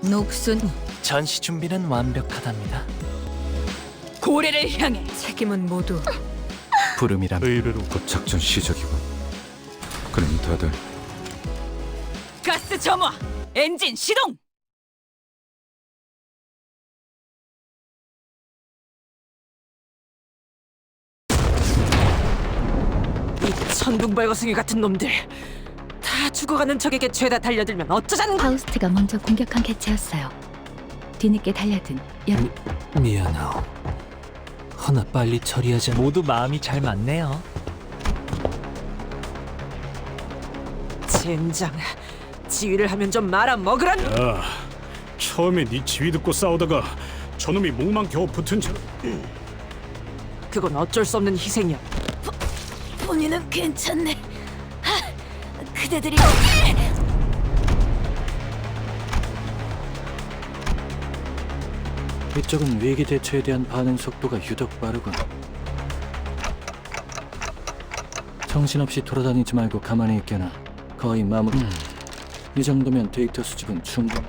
녹순 전시 준비는 완벽하답니다. 고래를 향해 책임은 모두 부름이란 의뢰로 곧 작전 시작이군. 그럼 다들 가스 점화 엔진 시동. 이 천둥벌거숭이 같은 놈들 다 죽어가는 적에게 죄다 달려들면 어쩌자는 거야. 파우스트가 먼저 공격한 개체였어요. 뒤늦게 달려든 여러 미안하오. 허나 빨리 처리하자. 모두 마음이 잘 맞네요. 젠장, 지휘를 하면 좀 말아 먹으란. 야, 처음에 네 지휘 듣고 싸우다가 저놈이 목만 겨우 붙은 채 그건 어쩔 수 없는 희생이야. 본인은 괜찮네. 그대들이 이쪽은 위기 대처에 대한 반응 속도가 유독 빠르군. 정신없이 돌아다니지 말고 가만히 있게나. 거의 마무리. 이 정도면 데이터 수집은 충분.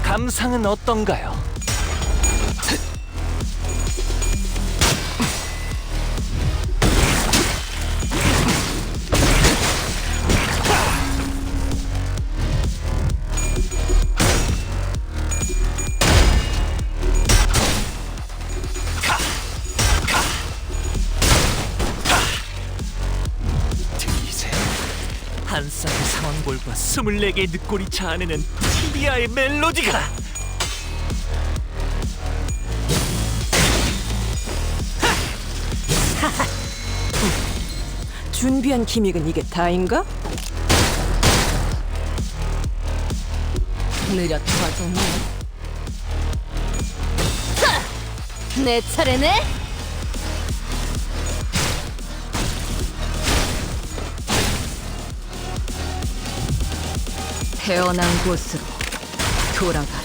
감상은 어떤가요? 들리세요? 한 쌍의 상황볼과 24개의 늑골이 자아내는 티비아의 멜로디가! 준비한 기믹은 이게 다인가? 느려 터졌네. 내 차례네. 태어난 곳으로 돌아가라.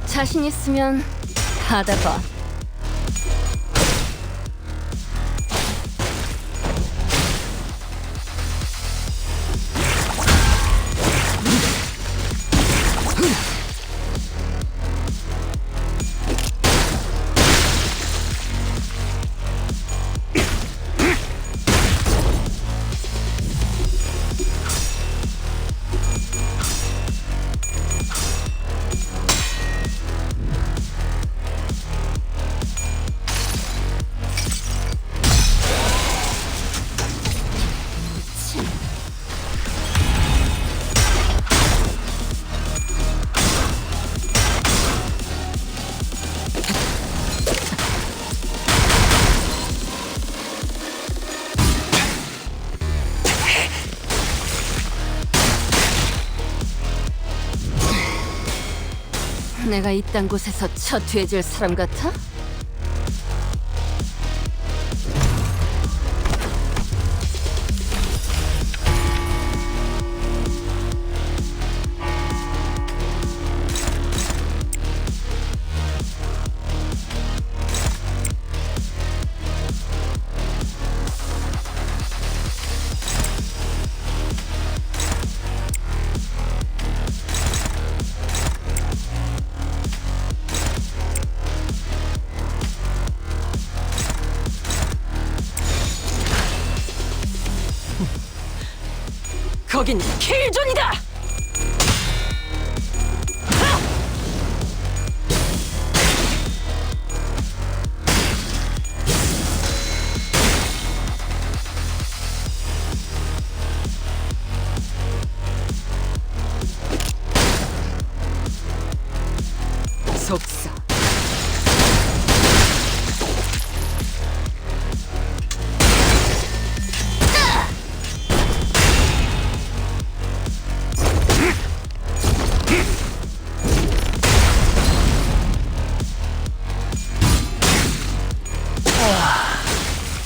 자신 있으면 받아봐. 내가 이딴 곳에서 처투해줄 사람 같아? 거긴 킬존이다! 속사.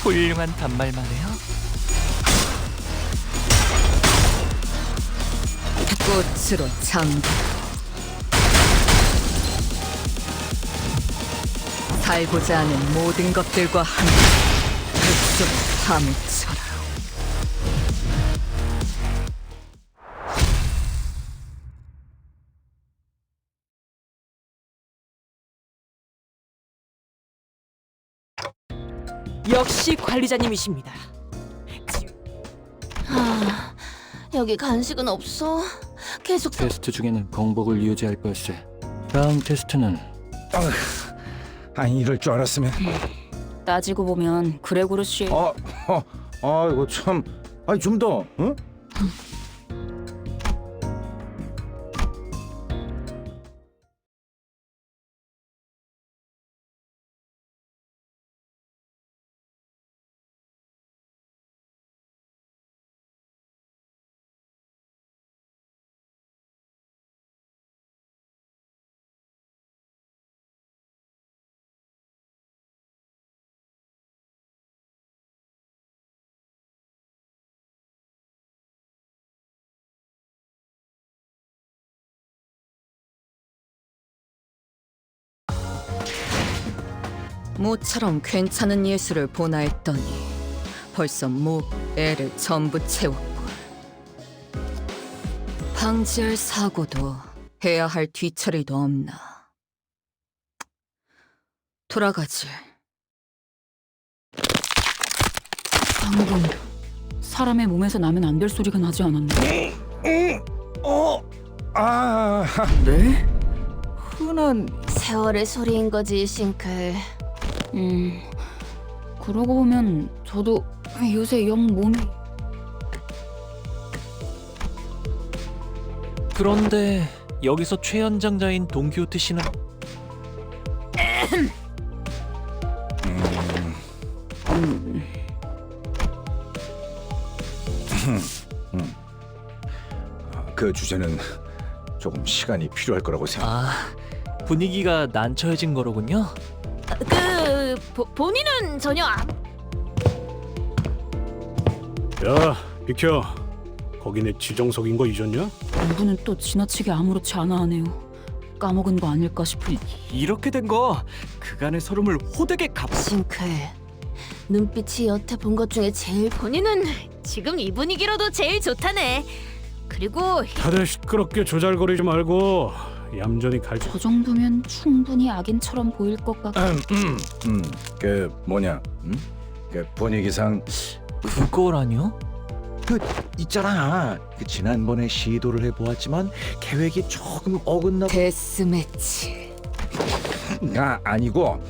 훌륭한 단말만 해요. 꽃으로 잠겨 살고자 하는 모든 것들과 함께 백속 파묻혀라. 역시 관리자님이십니다. 여기 간식은 없어? 계속 테스트 중에는 공복을 유지할 걸세. 다음 테스트는 아니 이럴 줄 알았으면 따지고 보면 그레고르 씨 이거 참 아니 좀 더 응? 모처럼 괜찮은 예술을 보나 했더니 벌써 목, 애를 전부 채웠고 방지할 사고도 해야 할 뒤처리도 없나. 돌아가지. 방금 사람의 몸에서 나면 안 될 소리가 나지 않았나? 네? 흔한 세월의 소리인 거지, 싱클. 그러고 보면 저도 요새 영 몸이 그런데 여기서 최연장자인 동키호테 씨는 그 주제는 조금 시간이 필요할 거라고 생각. 분위기가 난처해진 거로군요. 본인은 전혀 야, 비켜. 거기 내 지정석인 거 잊었냐? 이분은 또 지나치게 아무렇지 않아 하네요. 까먹은 거 아닐까 싶으니 이렇게 된 거 그간의 서름을 호되게 싱클. 눈빛이 여태 본 것 중에 제일 본인은 지금 이 분위기로도 제일 좋다네. 그리고 다들 시끄럽게 조잘거리지 말고 얌전히 갈지. 저 정도면 충분히 악인처럼 보일 것 같고 그 뭐냐? 그 분위기상 그거라뇨? 그 있잖아. 그 지난번에 시도를 해보았지만 계획이 조금 어긋나. 데스매치. 아니고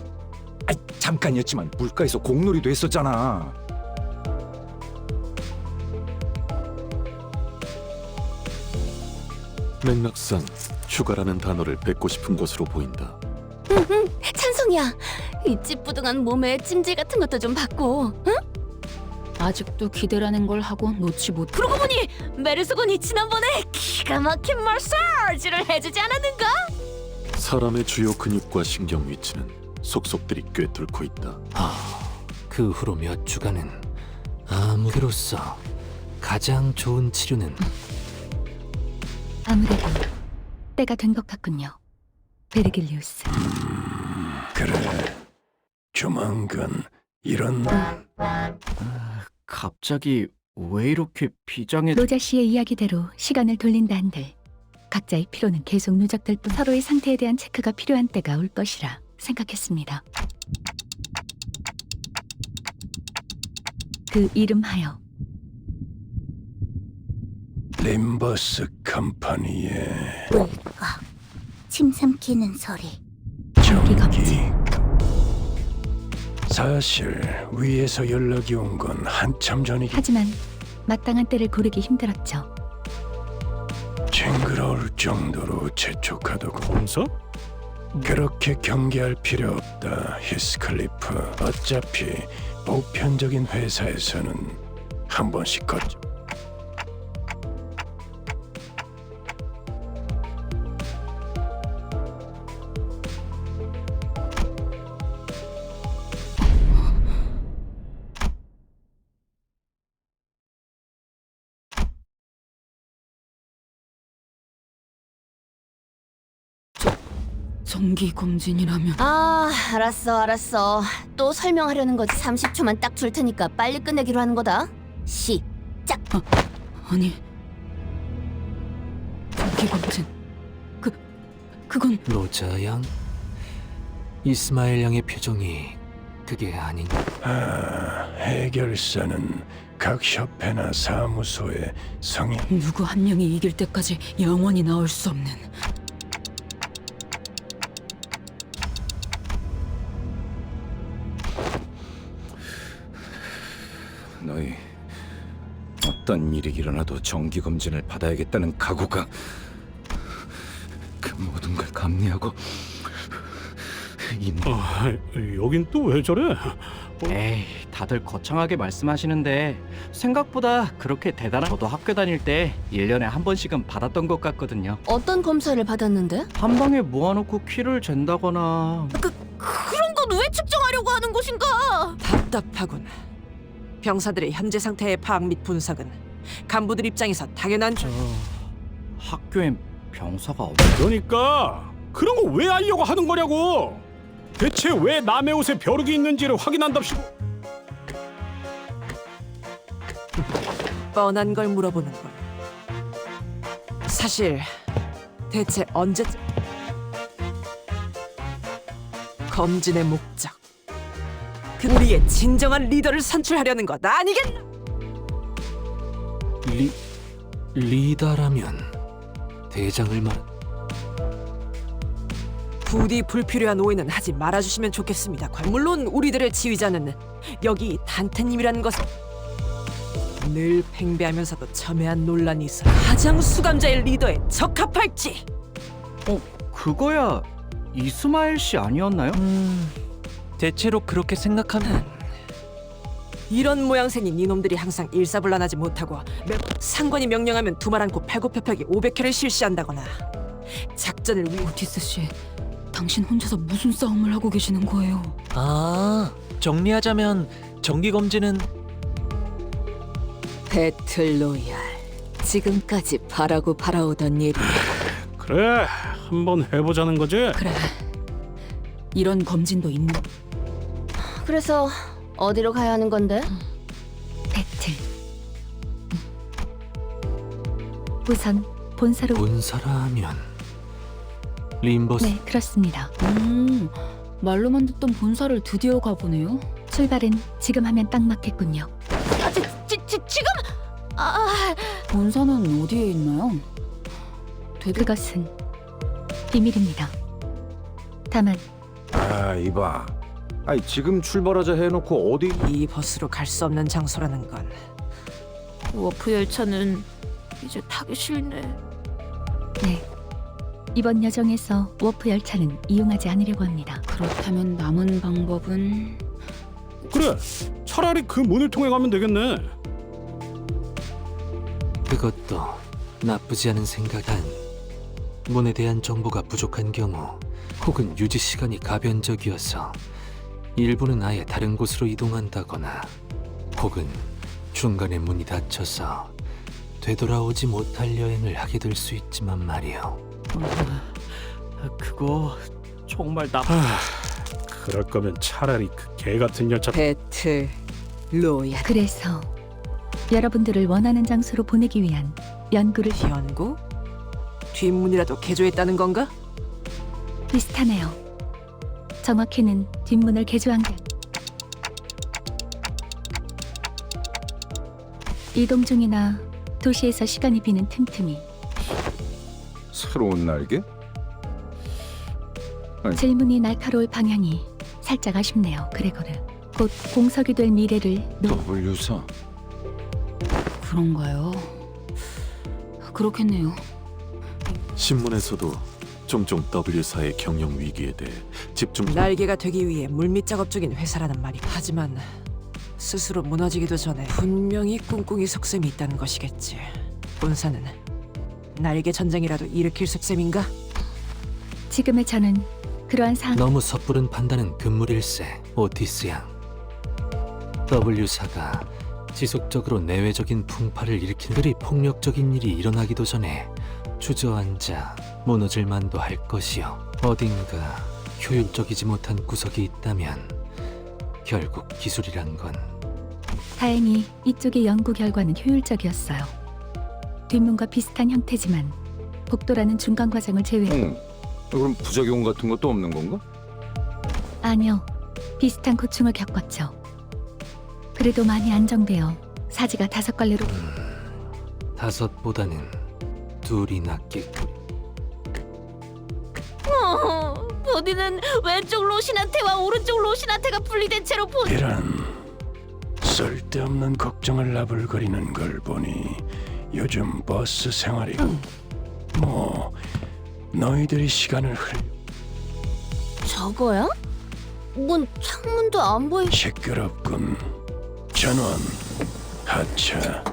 잠깐이었지만 물가에서 공놀이도 했었잖아. 맥락상 휴가라는 단어를 뱉고 싶은 것으로 보인다. 찬송이야. 이 찌뿌둥한 몸에 찜질 같은 것도 좀 받고. 응? 아직도 기대라는 걸 하고 놓지 못. 그러고 보니 메르소곤이 지난번에 기가 막힌 마사지를 해주지 않았는가? 사람의 주요 근육과 신경 위치는 속속들이 꿰뚫고 있다. 그 후로 몇 주간은 그로서 가장 좋은 치료는 아무래도 때가 된 것 같군요. 베르길리우스. 그래, 조만간 이런 갑자기 왜 이렇게 비장해? 로자 씨의 이야기대로 시간을 돌린다 한들 각자의 피로는 계속 누적될 뿐 서로의 상태에 대한 체크가 필요한 때가 올 것이라 생각했습니다. 그 이름하여 림버스 컴퍼니의 침 삼키는 소리. 전기. 사실 위에서 연락이 온 건 한참 전이기. 하지만 마땅한 때를 고르기 힘들었죠. 징그러울 정도로 재촉하더고. 검사? 그렇게 경계할 필요 없다, 히스클리프. 어차피 보편적인 회사에서는 한 번씩 걷죠. 정기 검진이라면 아, 알았어. 또 설명하려는 거지. 30초만 딱 줄 테니까 빨리 끝내기로 하는 거다. 시작. 아니 정기 검진 그건 로자 양, 이스마엘 양의 표정이 그게 아닌. 해결사는 각 협회나 사무소에 성인. 누구 한 명이 이길 때까지 영원히 나올 수 없는. 너희 어떤 일이 일어나도 정기 검진을 받아야겠다는 각오가 그 모든 걸 감내하고 있는. 여긴 또 왜 저래? 에이, 다들 거창하게 말씀하시는데 생각보다 그렇게 대단한. 저도 학교 다닐 때 1년에 한 번씩은 받았던 것 같거든요. 어떤 검사를 받았는데? 한 방에 모아놓고 키를 잰다거나. 그런 건 왜 측정하려고 하는 것인가? 답답하군. 병사들의 현재 상태의 파악 및 분석은 간부들 입장에서 당연한 학교엔 병사가 없. 그러니까 그런 거 왜 알려고 하는 거냐고. 대체 왜 남의 옷에 벼룩이 있는지를 확인한답시고. 뻔한 걸 물어보는군. 사실 대체 언제쯤 검진의 목적, 우리의 진정한 리더를 선출하려는 것 아니겠나? 리더라면 대장을 말. 부디 불필요한 오해는 하지 말아주시면 좋겠습니다. 물론 우리들의 지휘자는 여기 단테님이라는 것을 늘 팽배하면서도 첨예한 논란이 있어 가장 수감자의 리더에 적합할지. 그거야 이스마엘 씨 아니었나요? 대체로 그렇게 생각하면. 이런 모양새인 이놈들이 항상 일사불란하지 못하고 상관이 명령하면 두말 않고 팔굽혀펴기 500회를 실시한다거나 작전을 오티스 씨, 당신 혼자서 무슨 싸움을 하고 계시는 거예요? 정리하자면 정기 검진은 배틀 로얄, 지금까지 바라고 바라오던 일이. 그래, 한번 해보자는 거지. 그래, 이런 검진도 있는. 그래서 어디로 가야 하는 건데? 배틀. 우선 본사로. 본사라면 림버스. 네, 그렇습니다. 말로만 듣던 본사를 드디어 가보네요. 출발은 지금 하면 딱 맞겠군요. 지금? 본사는 어디에 있나요? 그것은 비밀입니다. 다만 이봐. 지금 출발하자 해놓고 어디? 이 버스로 갈 수 없는 장소라는 건 워프 열차는 이제 타기 싫네. 네, 이번 여정에서 워프 열차는 이용하지 않으려고 합니다. 그렇다면 남은 방법은 그래, 차라리 그 문을 통해 가면 되겠네. 그것도 나쁘지 않은 생각한. 문에 대한 정보가 부족한 경우 혹은 유지 시간이 가변적이어서 일부는 아예 다른 곳으로 이동한다거나 혹은 중간에 문이 닫혀서 되돌아오지 못할 여행을 하게 될 수 있지만 말이요. 그거 정말 나 그럴 거면 차라리 그 개 같은 여자 배틀 로얄 그래서 여러분들을 원하는 장소로 보내기 위한 연구를 연구? 뒷문이라도 개조했다는 건가? 비슷하네요. 정확히는 뒷문을 개조한 게 이동 중이나 도시에서 시간이 비는 틈틈이 새로운 날개? 질문이 날카로울 방향이 살짝 아쉽네요. 그레고르. 곧 공석이 될 미래를 W사. 그런가요? 그렇겠네요. 신문에서도 종종 W사의 경영 위기에 대해 집중 날개가 되기 위해 물밑 작업 중인 회사라는 말이. 하지만 스스로 무너지기도 전에 분명히 꿍꿍이 속셈이 있다는 것이겠지. 본사는 날개 전쟁이라도 일으킬 속셈인가? 지금의 저는 그러한 상황 너무 섣부른 판단은 금물일세, 오티스 양. W사가 지속적으로 내외적인 풍파를 일으킨 그리 폭력적인 일이 일어나기도 전에 주저앉아 무너질 만도 할 것이요. 어딘가 효율적이지 못한 구석이 있다면 결국 기술이란 건 다행히 이쪽의 연구 결과는 효율적이었어요. 뒷문과 비슷한 형태지만 복도라는 중간 과정을 제외 그럼 부작용 같은 것도 없는 건가? 아니요. 비슷한 고충을 겪었죠. 그래도 많이 안정되어 사지가 5갈래로 5보다는 2이 낫겠고. 본인은 왼쪽 로신한테와 오른쪽 로신한테가 분리된 채로 이런 쓸데없는 걱정을 나불거리는 걸 보니 요즘 버스 생활이 뭐 너희들이 시간을 저거야? 뭔 창문도 안 보이. 시끄럽군. 전원 하차.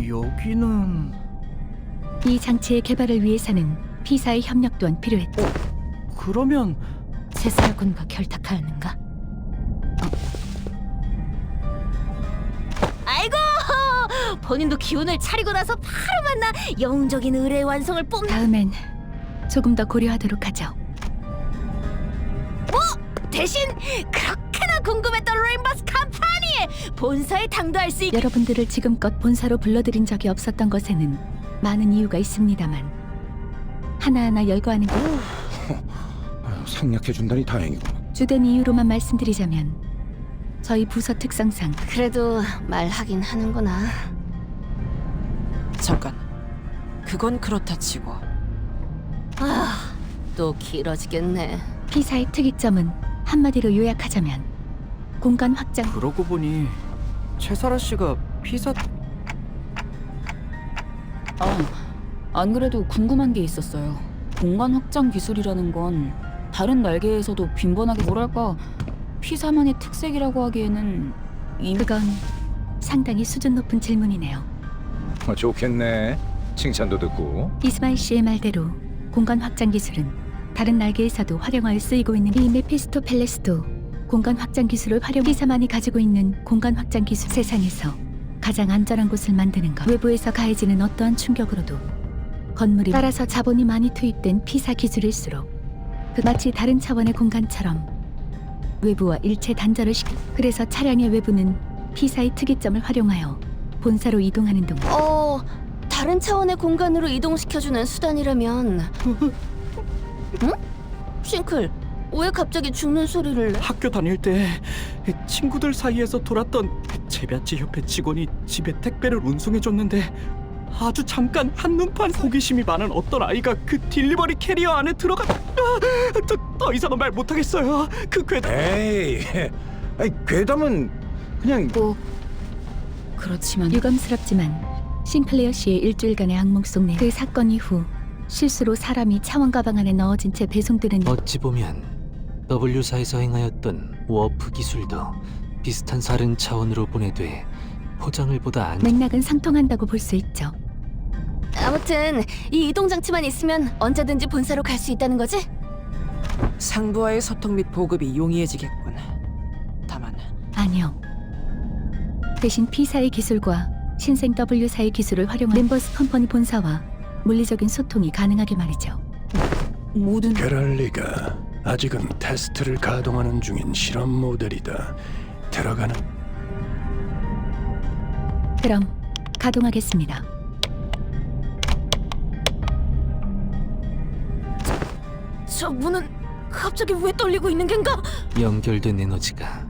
여기는 이 장치의 개발을 위해서는 피사의 협력 또한 필요했죠. 그러면 세살군과 결탁하였는가? 아이고! 본인도 기운을 차리고 나서 바로 만나 영웅적인 의뢰의 완성을 뽐내. 다음엔 조금 더 고려하도록 하죠. 대신 그렇게나 궁금했던 레인버스 컴퍼니에 본사에 당도할 수 있게. 여러분들을 지금껏 본사로 불러들인 적이 없었던 것에는 많은 이유가 있습니다만 하나하나 열거하는 게 생략해준다니 다행이고. 주된 이유로만 말씀드리자면 저희 부서 특성상 그래도 말하긴 하는구나. 잠깐. 그건 그렇다 치고 또 길어지겠네. 피사의 특이점은 한마디로 요약하자면 공간 확장. 그러고 보니 채사라 씨가 피사 안 그래도 궁금한 게 있었어요. 공간 확장 기술이라는 건 다른 날개에서도 빈번하게 뭐랄까 피사만의 특색이라고 하기에는 그건 상당히 수준 높은 질문이네요. 좋겠네. 칭찬도 듣고. 이스마일 씨의 말대로 공간 확장 기술은 다른 날개에서도 활용하여 쓰이고 있는 이 메피스토 펠레스도 공간 확장 기술을 활용. 피사만이 가지고 있는 공간 확장 기술, 세상에서 가장 안전한 곳을 만드는 것. 외부에서 가해지는 어떠한 충격으로도 건물이 따라서 자본이 많이 투입된 피사 기술일수록 그 마치 다른 차원의 공간처럼 외부와 일체 단절을 시켜. 그래서 차량의 외부는 P사의 특이점을 활용하여 본사로 이동하는 동안 다른 차원의 공간으로 이동시켜주는 수단이라면 응? 싱클, 왜 갑자기 죽는 소리를 내? 학교 다닐 때 친구들 사이에서 돌았던 재배치 협회 직원이 집에 택배를 운송해줬는데 아주 잠깐 한눈판 호기심이 많은 어떤 아이가 그 딜리버리 캐리어 안에 들어가 더 이상은 말 못하겠어요. 그 괴담. 에이, 아이 괴담은 그냥 꼭 그렇지만 유감스럽지만 싱클레어 씨의 일주일간의 악몽 속 내 그 사건 이후 실수로 사람이 차원 가방 안에 넣어진 채 배송되는 어찌 보면 W사에서 행하였던 워프 기술도 비슷한 다른 차원으로 보내돼 포장을 보다 안 맥락은 상통한다고 볼 수 있죠. 아무튼 이 이동 장치만 있으면 언제든지 본사로 갈 수 있다는 거지? 상부와의 소통 및 보급이 용이해지겠군. 다만 아니요. 대신 P사의 기술과 신생 W사의 기술을 활용한 멤버스 컴퍼니 본사와 물리적인 소통이 가능하게 말이죠. 모든 그럴 리가. 아직은 테스트를 가동하는 중인 실험 모델이다. 들어가는 그럼 가동하겠습니다. 저 문은 갑자기 왜 떨리고 있는 겐가? 연결된 에너지가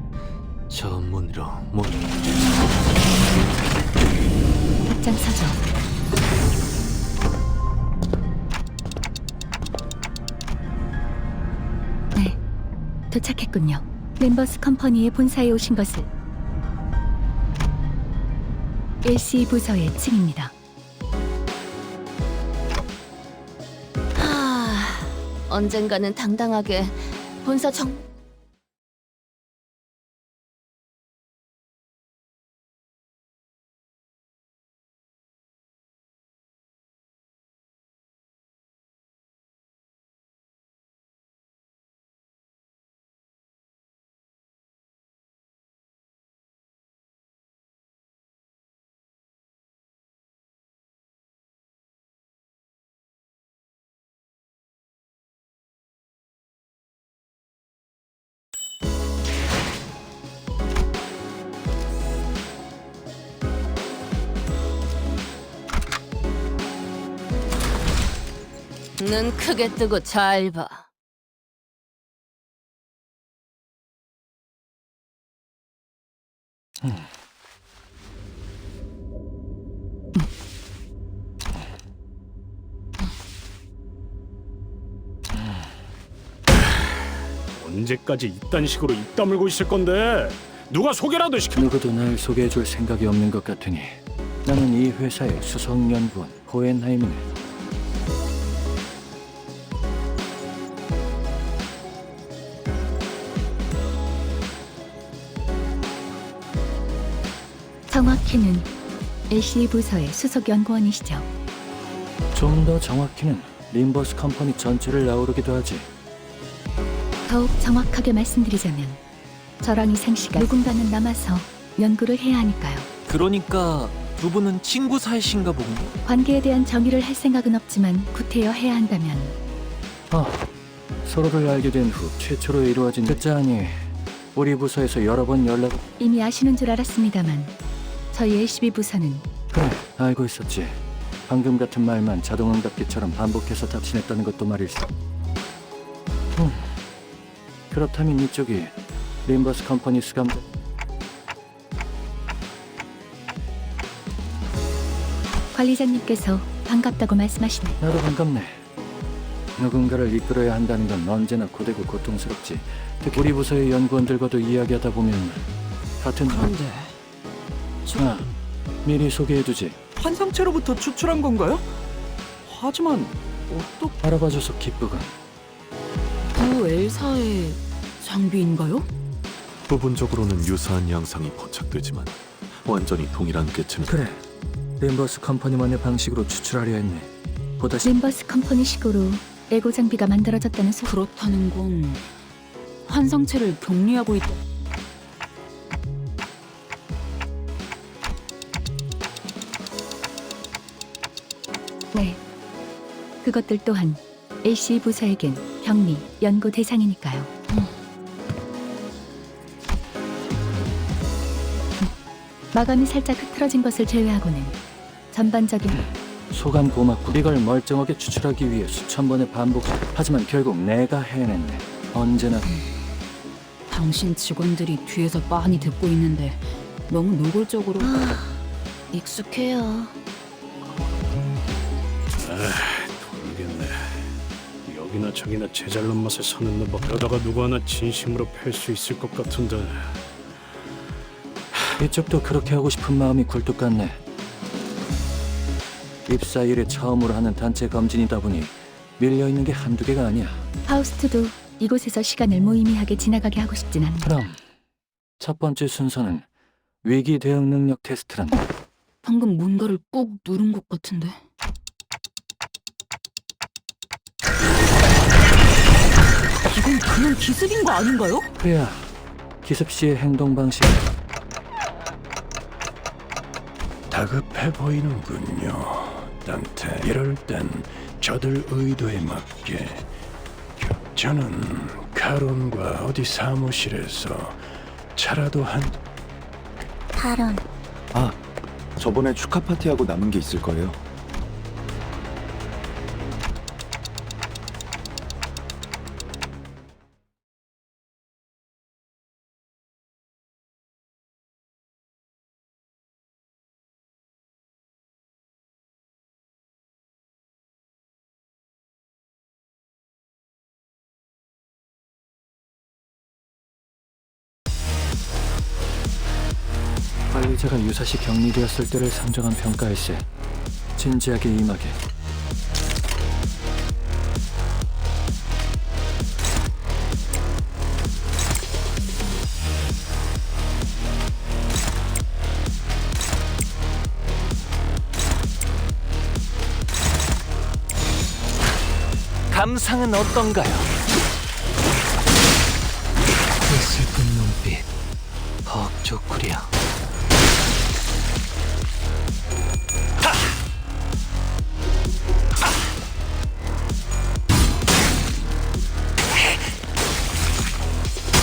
저 문으로 입장 서죠. 네, 도착했군요. 멤버스 컴퍼니의 본사에 오신 것을 LC 부서의 층입니다. 언젠가는 당당하게 본사 정... 눈 크게 뜨고 잘 봐. 언제까지 이딴 식으로 입 다물고 있을 건데? 누가 소개라도 시켜. 누구도 날 소개해줄 생각이 없는 것 같으니 나는 이 회사의 수석연구원 호헨하임이네. 정확히는 LC 부서의 수석 연구원이시죠. 좀 더 정확히는 림버스 컴퍼니 전체를 아우르기도 하지. 더욱 정확하게 말씀드리자면 저랑 이생 씨가 누군가는 남아서 연구를 해야 하니까요. 그러니까 두 분은 친구 사이신가 보군. 관계에 대한 정의를 할 생각은 없지만 구태여 해야 한다면 서로를 알게 된 후 최초로 이루어진 끝자하니 우리 부서에서 여러 번 연락을... 이미 아시는 줄 알았습니다만 저희 LCB 부서는 그래, 알고 있었지. 방금 같은 말만 자동응답기처럼 반복해서 답신했다는 것도 말일세. 그렇다면 이쪽이 림버스 컴퍼니 수감자... 관리자님께서 반갑다고 말씀하시네. 나도 반갑네. 누군가를 이끌어야 한다는 건 언제나 고되고 고통스럽지. 특히 우리 부서의 연구원들과도 이야기하다 보면 같은... 그런데 미리 소개해두지. 환상체로부터 추출한 건가요? 하지만 어떻게... 알아봐줘서 기쁘군. 그 엘사의 장비인가요? 부분적으로는 유사한 양상이 포착되지만 완전히 동일한 개체는 그래, 림버스 컴퍼니만의 방식으로 추출하려 했네. 보다 림버스 컴퍼니식으로 에고 장비가 만들어졌다는 그렇다는 건 환상체를 격리하고 있다. 네. 그것들 또한 LC 부서에겐 격리, 연구 대상이니까요. 마감이 살짝 흐트러진 것을 제외하고는 전반적인 소감 고맙고 이걸 멀쩡하게 추출하기 위해 수천 번의 반복. 하지만 결국 내가 해냈네. 언제나 당신 직원들이 뒤에서 빤히 듣고 있는데 너무 노골적으로. 익숙해요. 모르겠네. 여기나 저기나 제잘난 맛에 사는 놈 그러다가 누구 하나 진심으로 팰 수 있을 것 같은데. 이쪽도 그렇게 하고 싶은 마음이 굴뚝 같네. 입사 일에 처음으로 하는 단체 검진이다 보니 밀려있는 게 한두 개가 아니야. 파우스트도 이곳에서 시간을 무의미하게 지나가게 하고 싶진 않네. 그럼 첫 번째 순서는 위기 대응 능력 테스트란. 방금 뭔가를 꾹 누른 것 같은데. 이건 그냥 기습인 거 아닌가요? 그래야 기습 시의 행동 방식. 다급해 보이는군요. 단테, 이럴 땐 저들 의도에 맞게 저는 카론과 어디 사무실에서 차라도 한 카론. 아, 저번에 축하 파티하고 남은 게 있을 거예요. 관리자가 유사시 격리되었을 때를 상정한 평가일세. 진지하게 임하게. 감상은 어떤가요? 그 슬픈 눈빛 퍽 좋구려.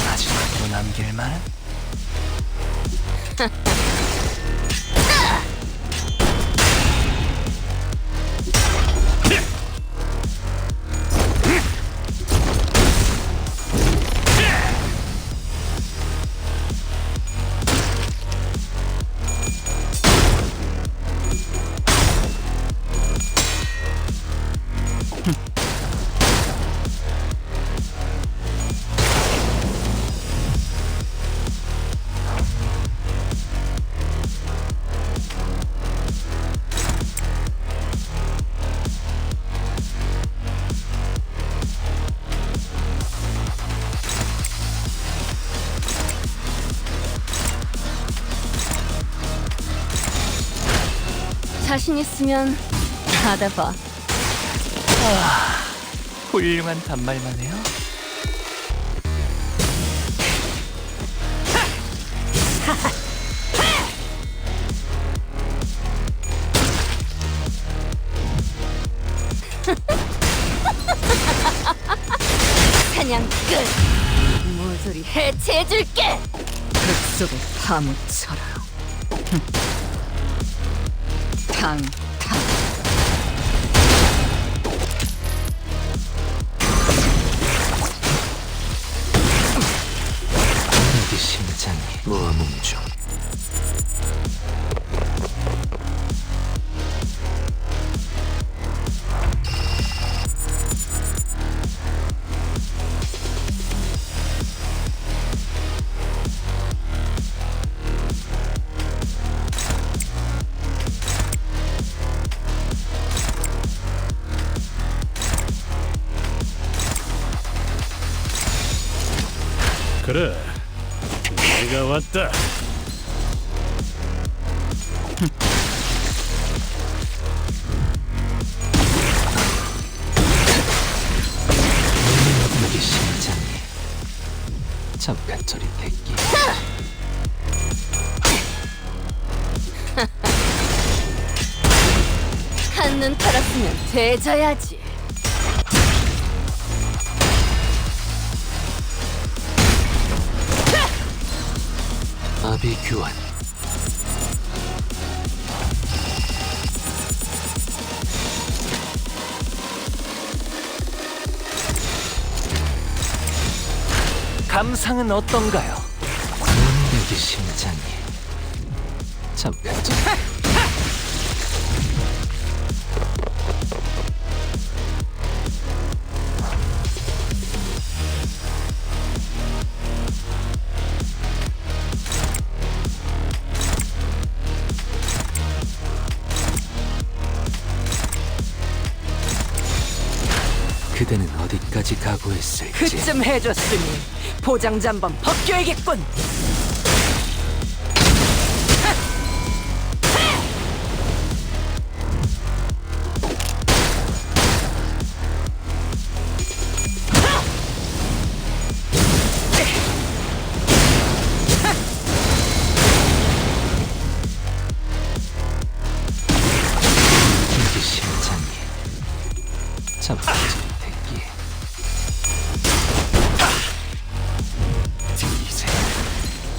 마지막으로 남길 말? 자신 있으면 받아봐. 훌륭한 단말만 해요. 사냥 끝. 모조리 해체해줄게. 뱃속에 파묻혀라. 탕탕. 여기 심장이 모아몸 중. 그래, 내가 왔다. 여기 심장이 잠깐 저리 대기. 한눈 팔았으면 되져야지. 아비 교환. 감상은 어떤가요? 여기 심장이 잠깐 좀. 그대는 어디까지 각오했을지. 그쯤 해줬으니 포장지 한번 벗겨야겠군. 여기 심장이 잠깐 좀. 이제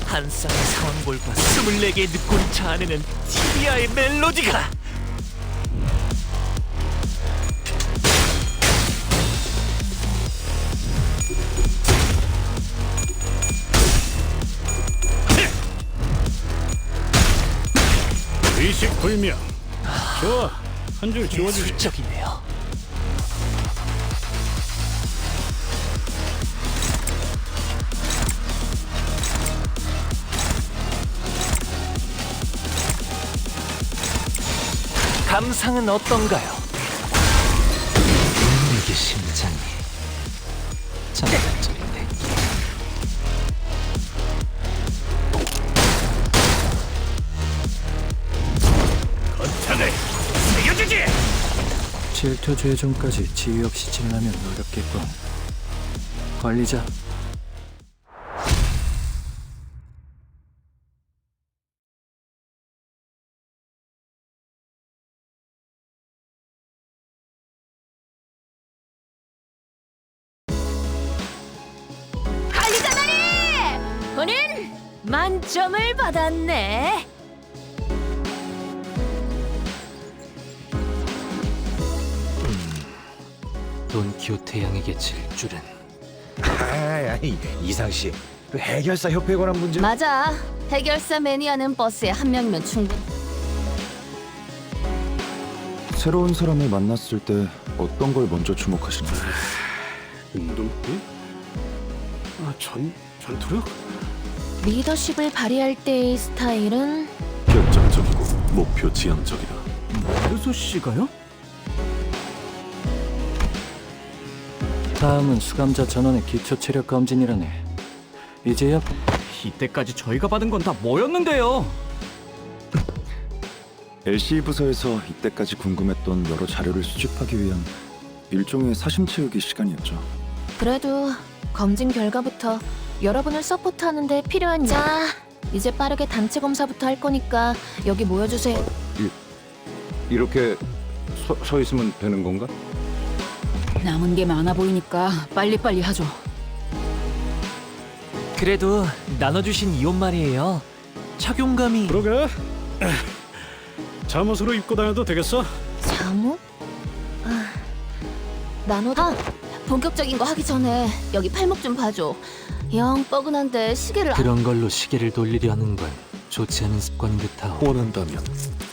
한 쌍의 상황볼과 24개의 늑골이 자아내는 티비아의 멜로디가 의식불명. 좋아, 한 줄 지워주지. 예술적이네요. 감상은 어떤가요? 여기 심장이 잠깐 좀 대기. 거창을 새겨주지. 질투 죄종까지 지휘 없이 치려면 어렵겠군. 관리자, 관리자만이! 본인 만점을 받았네. 돈키호테 양에게 질 줄은. 아니, 이상 씨, 그 해결사 협회에 관한 문제. 맞아. 해결사 매니아는 버스에 한 명이면 충분. 새로운 사람을 만났을 때 어떤 걸 먼저 주목하시나요? 눈빛? 전투력? 리더십을 발휘할 때의 스타일은 결정적이고 목표 지향적이다. 효소 씨가요? 다음은 수감자 전원의 기초 체력 검진이라네. 이제야 이때까지 저희가 받은 건 다 뭐였는데요? LCE 부서에서 이때까지 궁금했던 여러 자료를 수집하기 위한 일종의 사심 채우기 시간이었죠. 그래도 검진 결과부터 여러분을 서포트하는 데 필요한. 자, 이제 빠르게 단체 검사부터 할 거니까 여기 모여주세요. 이렇게 서 있으면 되는 건가? 남은 게 많아 보이니까 빨리빨리 하죠. 그래도 나눠주신 이옷 말이에요. 착용감이. 그러게. 잠옷으로 입고 다녀도 되겠어? 잠옷? 나눠. 본격적인 거 하기 전에 여기 팔목 좀 봐줘. 영 뻐근한데 시계를 그런 걸로 시계를 돌리려는 건 좋지 않은 습관 같아오. 원한다면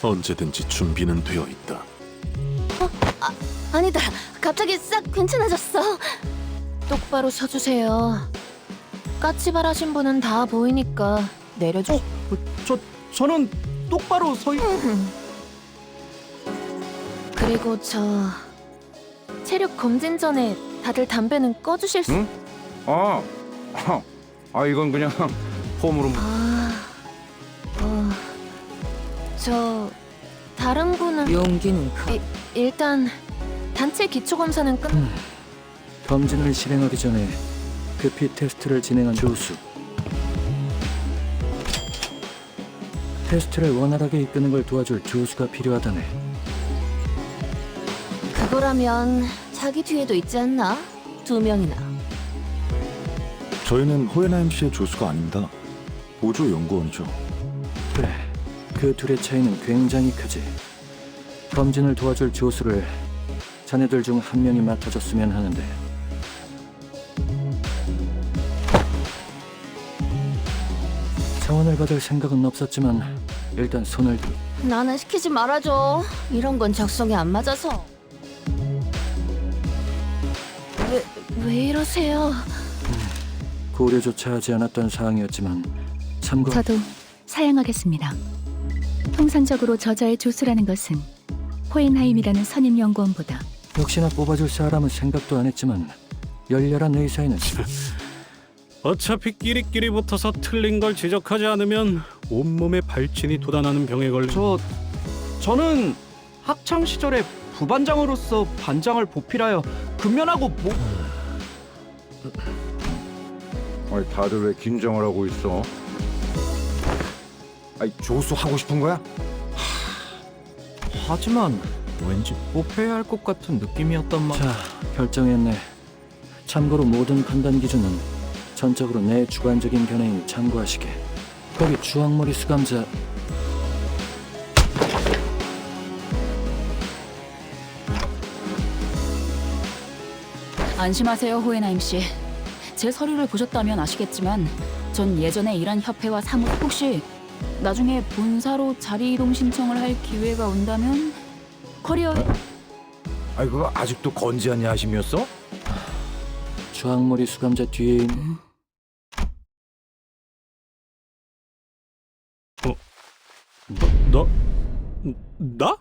언제든지 준비는 되어 있다. 아니다. 갑자기 싹 괜찮아졌어. 똑바로 서주세요. 까치발하신 분은 다 보이니까 내려주. 저는 똑바로 서 있... 그리고 체력 검진 전에 다들 담배는 꺼주실 수... 응? 이건 그냥 홈으로. 다른 분은... 용기는 일단 단체 기초 검사는 끝... 검진을 실행하기 전에 급히 테스트를 진행한 조수. 테스트를 원활하게 이끄는 걸 도와줄 조수가 필요하다네. 그거라면 자기 뒤에도 있지 않나? 2명이나. 저희는 호에나임 씨의 조수가 아닙니다. 보조 연구원이죠. 그래, 그 둘의 차이는 굉장히 크지. 검진을 도와줄 조수를 자네들 중 한 명이 맡아줬으면 하는데. 차원을 받을 생각은 없었지만 일단 손을 들. 나는 시키지 말아줘. 이런 건 적성에 안 맞아서. 왜 이러세요? 고려조차 하지 않았던 사항이었지만 참고. 저도 사양하겠습니다. 통상적으로 저자의 조수라는 것은 호헨하임이라는 선임 연구원보다 역시나 뽑아줄 사람은 생각도 안 했지만 열렬한 의사에는 어차피 끼리끼리 붙어서 틀린 걸 지적하지 않으면 온몸에 발진이 돋아나는 병에 걸려. 저는 학창 시절에 부반장으로서 반장을 보필하여 근면하고 아니, 다들 왜 긴장을 하고 있어? 아니, 조수 하고 싶은 거야? 하지만 왠지 뽑혀야 할 것 같은 느낌이었단 말. 자, 결정했네. 참고로 모든 판단 기준은 전적으로 내 주관적인 견해인 참고하시게. 거기 주황머리 수감자. 안심하세요, 호헨하임 씨. 제 서류를 보셨다면 아시겠지만 전 예전에 일한 협회와 사무 혹시 나중에 본사로 자리 이동 신청을 할 기회가 온다면 커리어. 아이, 그거 아직도 건재한 야심이었어? 주황머리 수감자 뒤에 있는 나?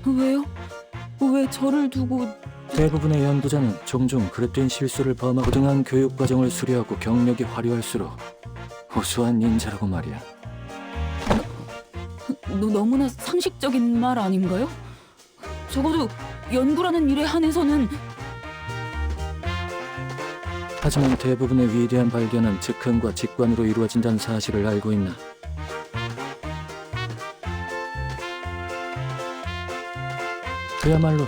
왜요? 왜 저를 두고? 대부분의 연구자는 종종 그릇된 실수를 범하고 고등한 교육 과정을 수료하고 경력이 화려할수록 우수한 닌자라고 말이야. 너무나 상식적인 말 아닌가요? 적어도 연구라는 일에 한해서는. 하지만 대부분의 위대한 발견은 즉흥과 직관으로 이루어진다는 사실을 알고 있나? 그야말로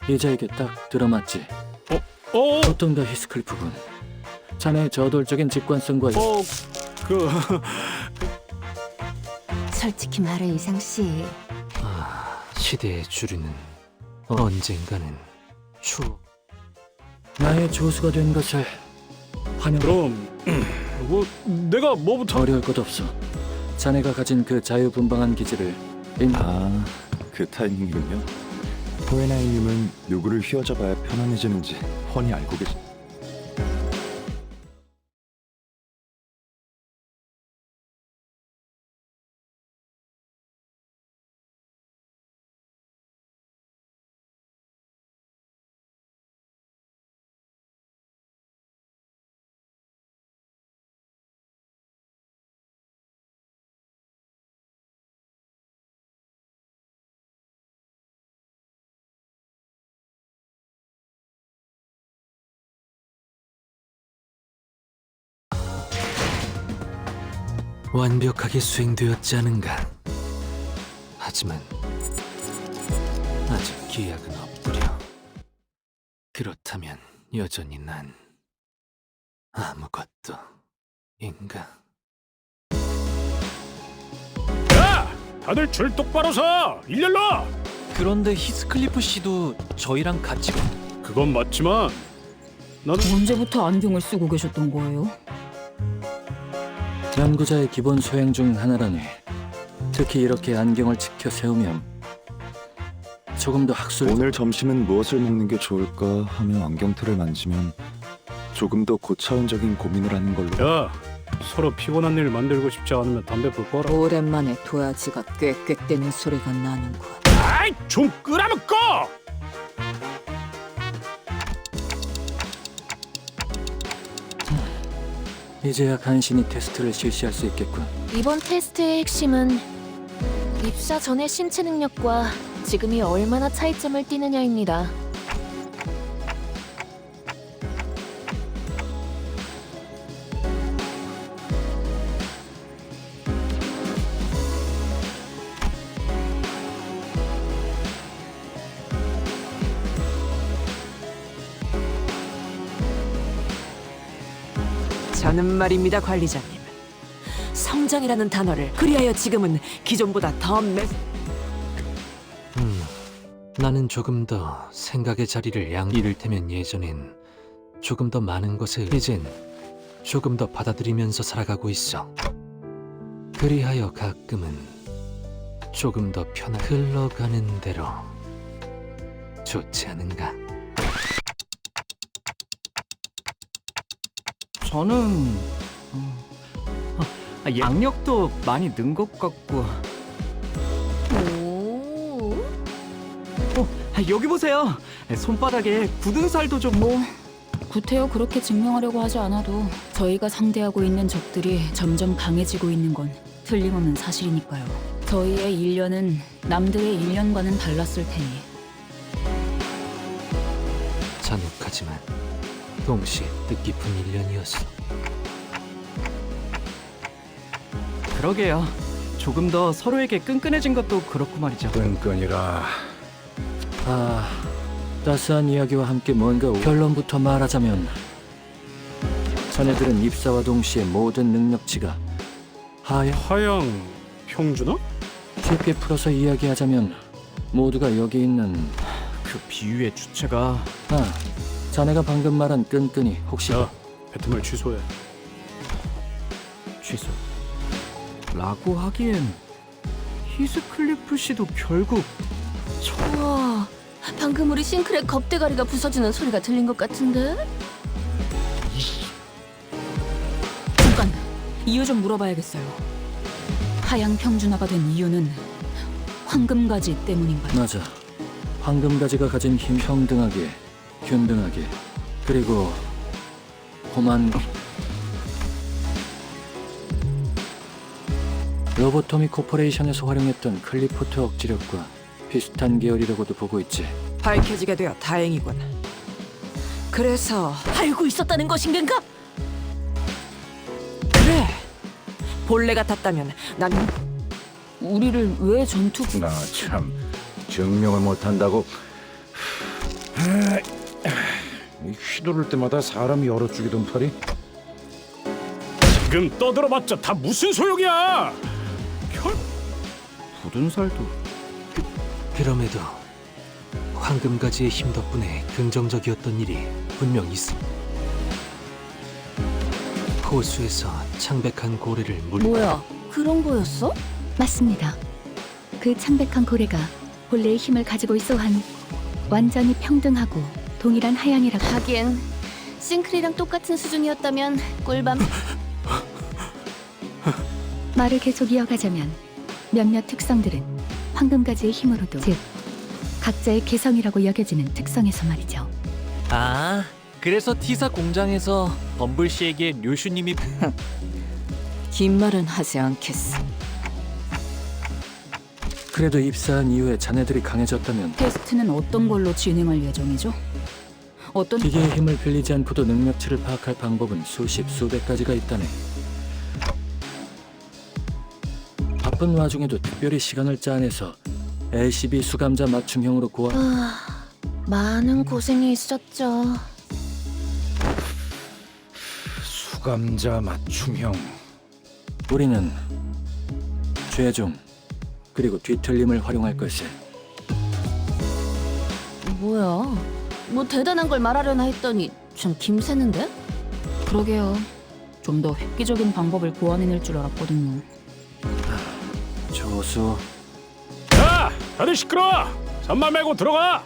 이자에게 딱 들어맞지. 보통 다 히스클리프군. 자네의 저돌적인 직관성과 솔직히 말해, 이상 씨. 시대의 주류는 언젠가는 나의 조수가 된 것을 환영. 그럼 내가 뭐부터? 어려울 것 없어. 자네가 가진 그 자유분방한 기질을 그 타이밍이군요. 호에나이님은 누구를 휘어잡아야 편안해지는지 훤히 알고 계시. 완벽하게 수행되었지 않은가. 하지만 아직 기약은 없구려. 그렇다면 여전히 난 아무것도 인가. 야! 다들 줄 똑바로 서! 일렬로! 그런데 히스클리프 씨도 저희랑 같이. 그건 맞지만 나는 언제부터 안경을 쓰고 계셨던 거예요? 연구자의 기본 소양 중 하나라니. 특히 이렇게 안경을 지켜 세우면 조금 더 학술. 오늘 점심은 무엇을 먹는 게 좋을까 하며 안경테를 만지면 조금 더 고차원적인 고민을 하는 걸로. 야! 서로 피곤한 일 만들고 싶지 않으면 담배 불 꺼라. 오랜만에 도화지가 꽥꽥대는 소리가 나는군. 아이! 좀 끄라면 꺼! 이제야 간신히 테스트를 실시할 수 있겠군. 이번 테스트의 핵심은 입사 전의 신체 능력과 지금이 얼마나 차이점을 띠느냐입니다. 저는 말입니다, 관리자님. 성장이라는 단어를 그리하여 지금은 기존보다 더 나는 조금 더 생각의 자리를 이를테면 예전엔 조금 더 많은 것에 이젠 조금 더 받아들이면서 살아가고 있어. 그리하여 가끔은 조금 더 편하게 흘러가는 대로 좋지 않은가? 저는 양력도 많이 는 것 같고. 오. 여기 보세요. 손바닥에 굳은 살도 좀. 뭐 구태여 그렇게 증명하려고 하지 않아도 저희가 상대하고 있는 적들이 점점 강해지고 있는 건 틀림없는 사실이니까요. 저희의 1년은 남들의 1년과는 달랐을 테니. 잔혹하지만 동시에 뜻깊은 1년이었어. 그러게요. 조금 더 서로에게 끈끈해진 것도 그렇고 말이죠. 끈끈이라. 따스한 이야기와 함께 뭔가 결론부터 말하자면 자네들은 입사와 동시에 모든 능력치가 하양 평준화? 쉽게 풀어서 이야기하자면 모두가 여기 있는 그 비유의 주체가 자네가 방금 말한 끈끈이 혹시 야, 뱉은 취소해. 취소. 라고 하기엔 히스클리프 씨도 결국 우와, 방금 우리 싱크랩 겁대가리가 부서지는 소리가 들린 것 같은데? 잠깐, 이유 좀 물어봐야겠어요. 하향 평준화가 된 이유는 황금가지 때문인가요? 맞아. 황금가지가 가진 힘 평등하게, 균등하게, 그리고 험한 로보토미 코퍼레이션에서 활용했던 클리포트 억지력과 비슷한 계열이라고도 보고 있지. 밝혀지게 되어 다행이군. 그래서 알고 있었다는 것인가? 그래. 본래 같았다면 난 우리를 왜 전투... 나 참 증명을 못한다고. 휘두를 때마다 사람이 얼어 죽이던 팔이. 지금 떠들어봤자 다 무슨 소용이야? 굳은 살도. 그럼에도 황금가지의 힘 덕분에 긍정적이었던 일이 분명 있어. 호수에서 창백한 고래를 뭐야, 그런 거였어? 맞습니다. 그 창백한 고래가 본래의 힘을 가지고 있어 한 완전히 평등하고 동일한 하향이라고. 하긴 싱크리랑 똑같은 수준이었다면 꿀밤. 말을 계속 이어가자면 몇몇 특성들은 황금가지의 힘으로도, 즉 각자의 개성이라고 여겨지는 특성에서 말이죠. 그래서 T사 공장에서 범블씨에게 류슈님이 긴 말은 하지 않겠어. 그래도 입사한 이후에 자네들이 강해졌다면 테스트는 어떤 걸로 진행할 예정이죠? 어떤... 기계의 힘을 빌리지 않고도 능력치를 파악할 방법은 수십, 수백 가지가 있다네. 바쁜 와중에도 특별히 시간을 짜내서 LCB 수감자 맞춤형으로 많은 고생이 있었죠. 수감자 맞춤형. 우리는 최종 그리고 뒤틀림을 활용할 것이. 뭐야, 뭐 대단한 걸 말하려나 했더니 좀 김새는데? 그러게요. 좀 더 획기적인 방법을 고안해낼 줄 알았거든요. 조수. 자, 다들 시끄러워. 산만 메고 들어가.